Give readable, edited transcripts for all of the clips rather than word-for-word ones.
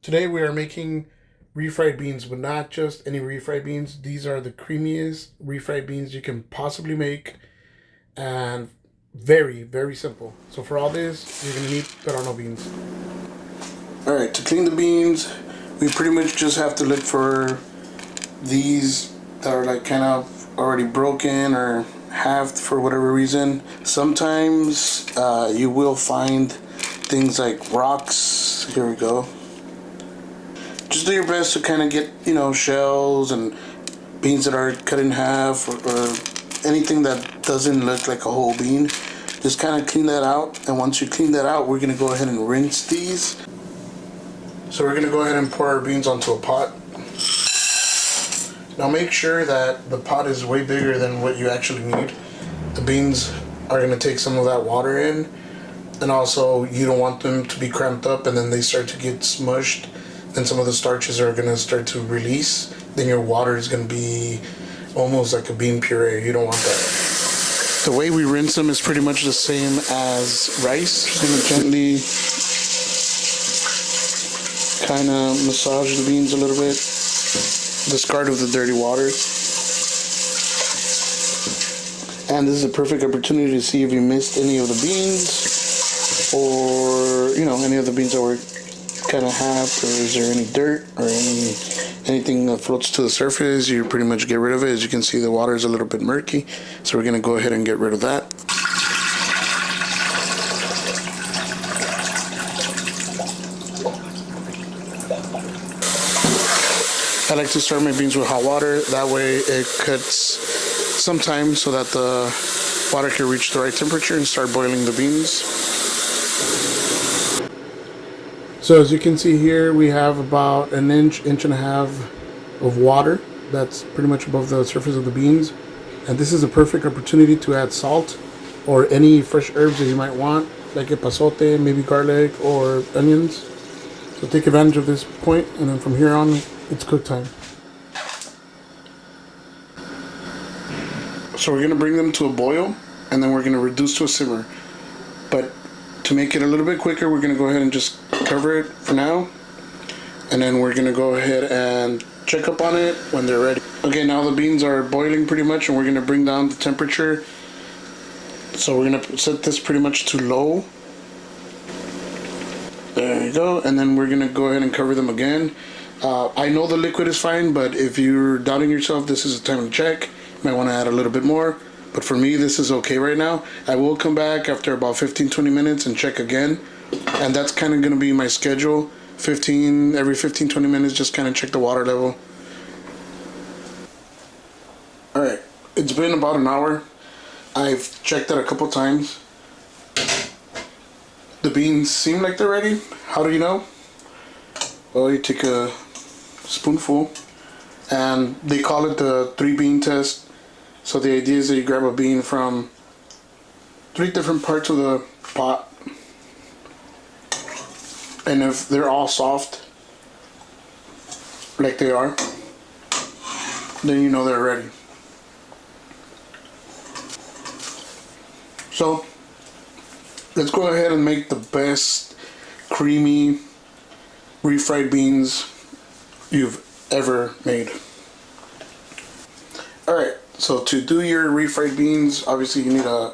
Today we are making refried beans, but not just any refried beans. These are the creamiest refried beans you can possibly make, and very, very simple. So for all this, you're gonna need Peruano beans. All right, to clean the beans, we pretty much just have to look for these that are like kind of already broken or halved for whatever reason. Sometimes you will find things like rocks. Here we go. Just do your best to kind of get, shells and beans that are cut in half, or anything that doesn't look like a whole bean. Just kind of clean that out, and once you clean that out, we're going to go ahead and rinse these. So we're going to go ahead and pour our beans onto a pot. Now make sure that the pot is way bigger than what you actually need. The beans are going to take some of that water in, and also you don't want them to be cramped up and then they start to get smushed. Then some of the starches are going to start to release. Then your water is going to be almost like a bean puree. You don't want that. The way we rinse them is pretty much the same as rice. Just going to gently kind of massage the beans a little bit. Discard of the dirty water. And this is a perfect opportunity to see if you missed any of the beans, or any of the beans that were kind of half, or is there any dirt or anything that floats to the surface. You pretty much get rid of it. As you can see, the water is a little bit murky, so we're going to go ahead and get rid of that. I like to start my beans with hot water. That way it cuts some time so that the water can reach the right temperature and start boiling the beans. So as you can see here, we have about an inch and a half of water that's pretty much above the surface of the beans. And this is a perfect opportunity to add salt or any fresh herbs that you might want, like epazote, maybe garlic or onions. So take advantage of this point, and then from here on, it's cook time. So we're gonna bring them to a boil, and then we're gonna reduce to a simmer. But to make it a little bit quicker, we're gonna go ahead and just cover it for now, and then we're gonna go ahead and check up on it when they're ready. Okay, now the beans are boiling pretty much, and we're gonna bring down the temperature. So we're gonna set this pretty much to low. There you go, and then we're gonna go ahead and cover them again. I know the liquid is fine, but if you're doubting yourself, this is the time to check. You might want to add a little bit more, but for me this is okay right now. I will come back after about 15-20 minutes and check again, and that's kind of going to be my schedule. Every 15-20 minutes, just kind of check the water level. Alright, it's been about an hour. I've checked it a couple times. The beans seem like they're ready. How do you know? Well, you take a spoonful, and they call it the 3-bean test. So the idea is that you grab a bean from 3 different parts of the pot, and if they're all soft, like they are, then you know they're ready. So let's go ahead and make the best creamy refried beans you've ever made. Alright, so to do your refried beans, obviously you need a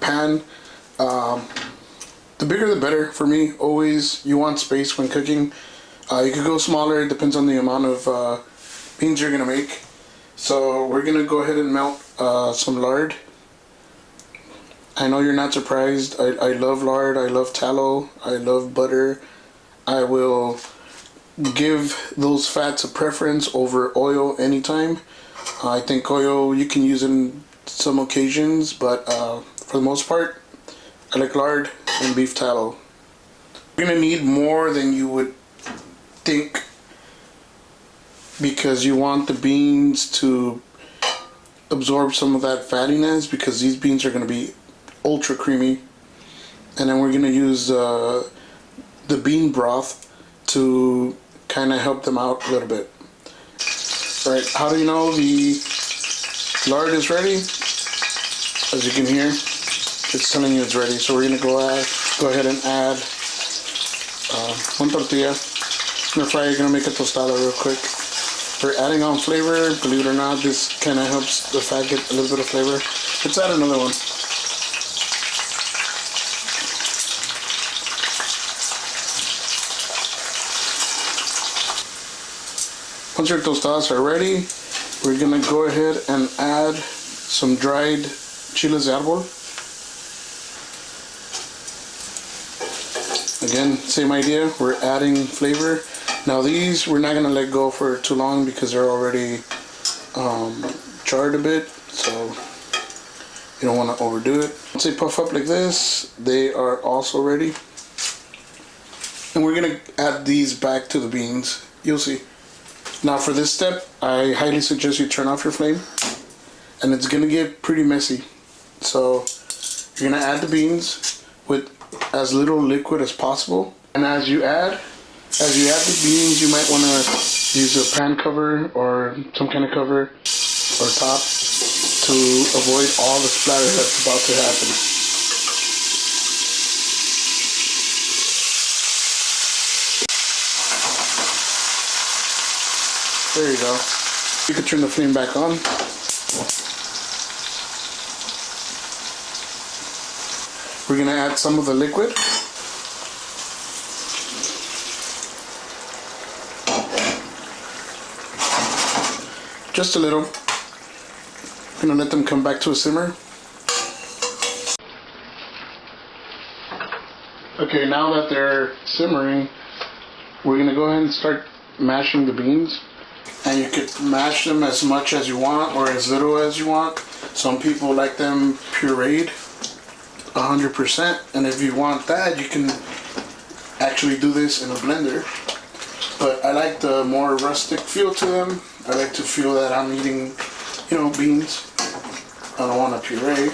pan. The bigger the better for me. Always, you want space when cooking. You could go smaller, it depends on the amount of beans you're gonna make. So we're gonna go ahead and melt some lard. I know you're not surprised. I love lard, I love tallow, I love butter. I will give those fats a preference over oil anytime. I think oil you can use in some occasions, but for the most part, I like lard and beef tallow. You're gonna need more than you would think, because you want the beans to absorb some of that fattiness, because these beans are gonna be ultra creamy. And then we're gonna use the bean broth to kind of help them out a little bit. Alright, how do you know the lard is ready? As you can hear, it's telling you it's ready. So we're gonna go ahead and add 1 tortilla. gonna fry it, gonna make a tostada real quick. We're adding on flavor. Believe it or not, this kind of helps the fat get a little bit of flavor. Let's add another one. Once your tostadas are ready, we're gonna go ahead and add some dried chiles de árbol. Again, same idea, we're adding flavor. Now these, we're not gonna let go for too long because they're already charred a bit, so you don't wanna overdo it. Once they puff up like this, they are also ready. And we're gonna add these back to the beans, you'll see. Now for this step, I highly suggest you turn off your flame, and it's gonna get pretty messy. So you're gonna add the beans with as little liquid as possible, and as you add the beans, you might want to use a pan cover or some kind of cover or top to avoid all the splatter that's about to happen. There you go. You can turn the flame back on. We're gonna add some of the liquid. Just a little. I'm gonna let them come back to a simmer. Okay, now that they're simmering, we're gonna go ahead and start mashing the beans. And you could mash them as much as you want or as little as you want. Some people like them pureed 100%, and if you want that, you can actually do this in a blender. But I like the more rustic feel to them. I like to feel that I'm eating, you know, beans. I don't want a puree.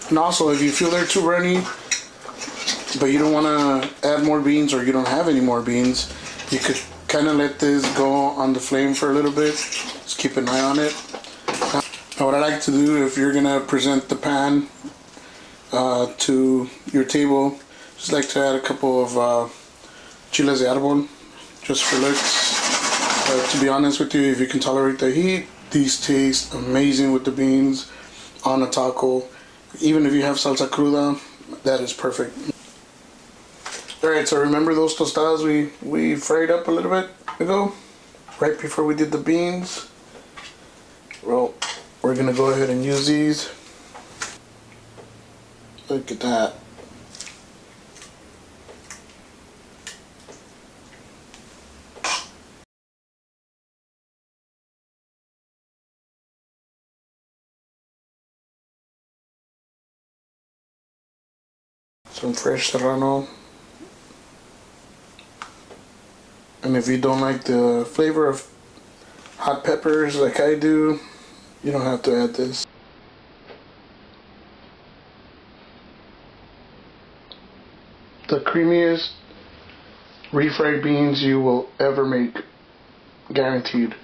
And also, if you feel they're too runny, but you don't want to add more beans or you don't have any more beans, you could kind of let this go on the flame for a little bit. Just keep an eye on it. Now what I like to do, if you're going to present the pan to your table, just like to add a couple of chiles de árbol, just for looks. To be honest with you, if you can tolerate the heat, these taste amazing with the beans on a taco. Even if you have salsa cruda, that is perfect. Alright, so remember those tostadas we fried up a little bit ago? Right before we did the beans? Well, we're gonna go ahead and use these. Look at that. Some fresh serrano. And if you don't like the flavor of hot peppers like I do, you don't have to add this. The creamiest refried beans you will ever make, guaranteed.